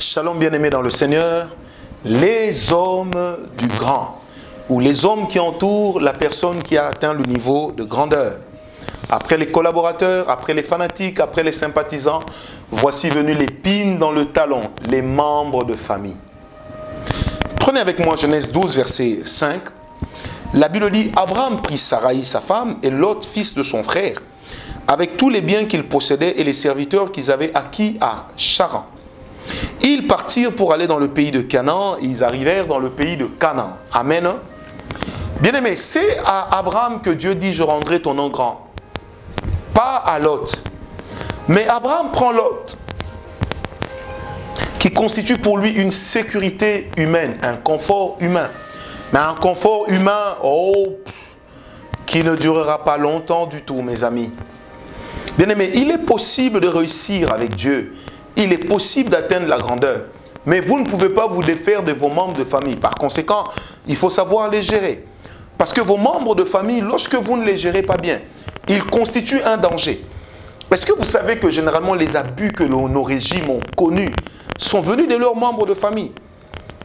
Shalom bien-aimés dans le Seigneur, les hommes du grand, ou les hommes qui entourent la personne qui a atteint le niveau de grandeur. Après les collaborateurs, après les fanatiques, après les sympathisants, voici venue l'épine dans le talon, les membres de famille. Prenez avec moi Genèse 12, verset 5. La Bible dit, Abraham prit Saraï, sa femme, et Lot, fils de son frère, avec tous les biens qu'ils possédaient et les serviteurs qu'ils avaient acquis à Charan. Ils partirent pour aller dans le pays de Canaan, et ils arrivèrent dans le pays de Canaan. Amen. Bien-aimé, c'est à Abraham que Dieu dit, je rendrai ton nom grand. Pas à Lot. Mais Abraham prend Lot, qui constitue pour lui une sécurité humaine, un confort humain. Mais un confort humain, qui ne durera pas longtemps du tout, mes amis. Bien-aimé, il est possible de réussir avec Dieu. Il est possible d'atteindre la grandeur. Mais vous ne pouvez pas vous défaire de vos membres de famille. Par conséquent, il faut savoir les gérer. Parce que vos membres de famille, lorsque vous ne les gérez pas bien, ils constituent un danger. Est-ce que vous savez que généralement les abus que nos régimes ont connus sont venus de leurs membres de famille?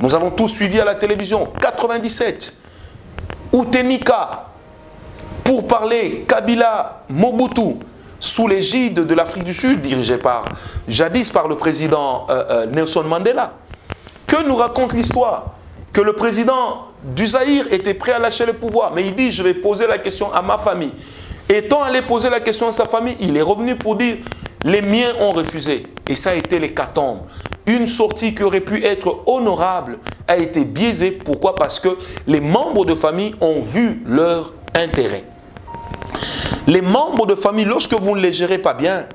Nous avons tous suivi à la télévision 97, Outenika, pour parler Kabila, Mobutu, sous l'égide de l'Afrique du Sud, dirigé jadis par le président Nelson Mandela. Que nous raconte l'histoire? Que le président du Zaïre était prêt à lâcher le pouvoir, mais il dit, je vais poser la question à ma famille. Étant allé poser la question à sa famille, il est revenu pour dire, les miens ont refusé. Et ça a été l'hécatombe. Une sortie qui aurait pu être honorable a été biaisée. Pourquoi? Parce que les membres de famille ont vu leur intérêt. Les membres de famille, lorsque vous ne les gérez pas bien,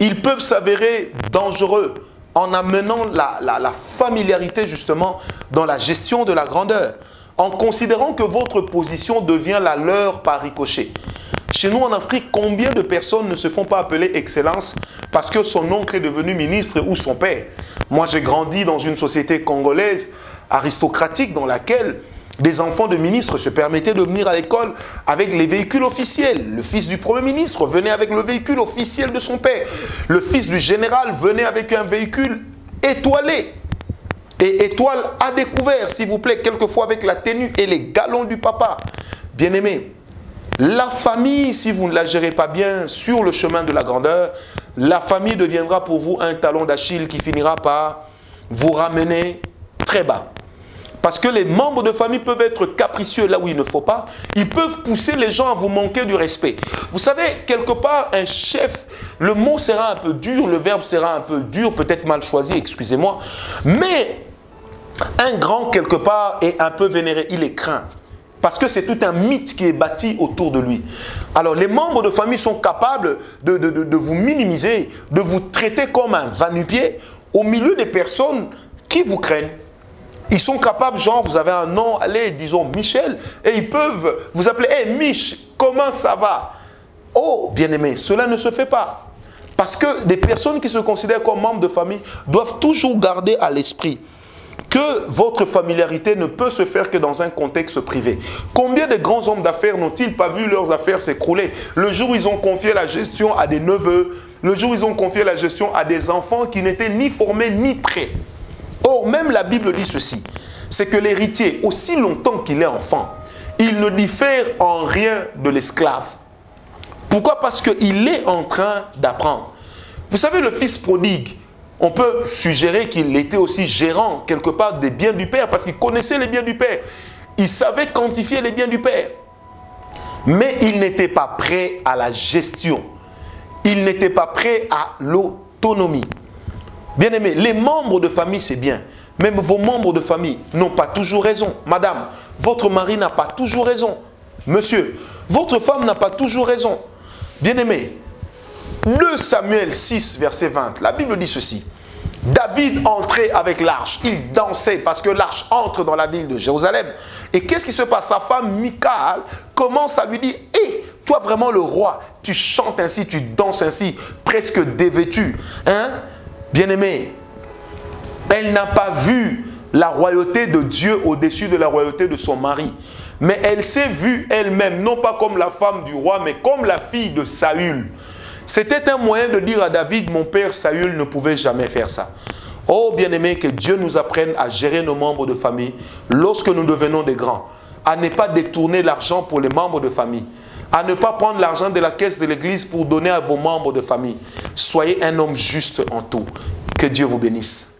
ils peuvent s'avérer dangereux en amenant la familiarité justement dans la gestion de la grandeur, en considérant que votre position devient la leur par ricochet. Chez nous en Afrique, combien de personnes ne se font pas appeler Excellence parce que son oncle est devenu ministre ou son père? Moi, j'ai grandi dans une société congolaise aristocratique dans laquelle des enfants de ministres se permettaient de venir à l'école avec les véhicules officiels. Le fils du Premier ministre venait avec le véhicule officiel de son père. Le fils du général venait avec un véhicule étoilé. Et étoile à découvert, s'il vous plaît, quelquefois avec la tenue et les galons du papa. Bien-aimé, la famille, si vous ne la gérez pas bien sur le chemin de la grandeur, la famille deviendra pour vous un talon d'Achille qui finira par vous ramener très bas. Parce que les membres de famille peuvent être capricieux là où il ne faut pas. Ils peuvent pousser les gens à vous manquer du respect. Vous savez, quelque part, un chef, le mot sera un peu dur, le verbe sera un peu dur, peut-être mal choisi, excusez-moi. Mais un grand, quelque part, est un peu vénéré, il est craint. Parce que c'est tout un mythe qui est bâti autour de lui. Alors, les membres de famille sont capables de vous minimiser, de vous traiter comme un va-nu-pied au milieu des personnes qui vous craignent. Ils sont capables, genre, vous avez un nom, allez, disons Michel, et ils peuvent vous appeler, hey Mich, comment ça va? Oh, bien-aimé, cela ne se fait pas. Parce que des personnes qui se considèrent comme membres de famille doivent toujours garder à l'esprit que votre familiarité ne peut se faire que dans un contexte privé. Combien de grands hommes d'affaires n'ont-ils pas vu leurs affaires s'écrouler? Le jour où ils ont confié la gestion à des neveux, le jour où ils ont confié la gestion à des enfants qui n'étaient ni formés ni prêts. Or, même la Bible dit ceci, c'est que l'héritier, aussi longtemps qu'il est enfant, il ne diffère en rien de l'esclave. Pourquoi? Parce qu'il est en train d'apprendre. Vous savez, le fils prodigue, on peut suggérer qu'il était aussi gérant quelque part des biens du père, parce qu'il connaissait les biens du père. Il savait quantifier les biens du père. Mais il n'était pas prêt à la gestion. Il n'était pas prêt à l'autonomie. Bien-aimés, les membres de famille, c'est bien. Même vos membres de famille n'ont pas toujours raison. Madame, votre mari n'a pas toujours raison. Monsieur, votre femme n'a pas toujours raison. Bien-aimés, 2 Samuel 6, verset 20, la Bible dit ceci. David entrait avec l'arche. Il dansait parce que l'arche entre dans la ville de Jérusalem. Et qu'est-ce qui se passe? Sa femme, Michal, commence à lui dire, hé, toi vraiment le roi, tu chantes ainsi, tu danses ainsi, presque dévêtu. Hein? Bien-aimé, elle n'a pas vu la royauté de Dieu au-dessus de la royauté de son mari. Mais elle s'est vue elle-même, non pas comme la femme du roi, mais comme la fille de Saül. C'était un moyen de dire à David, mon père Saül ne pouvait jamais faire ça. Oh bien-aimé, que Dieu nous apprenne à gérer nos membres de famille lorsque nous devenons des grands. À ne pas détourner l'argent pour les membres de famille. À ne pas prendre l'argent de la caisse de l'église pour donner à vos membres de famille. Soyez un homme juste en tout. Que Dieu vous bénisse.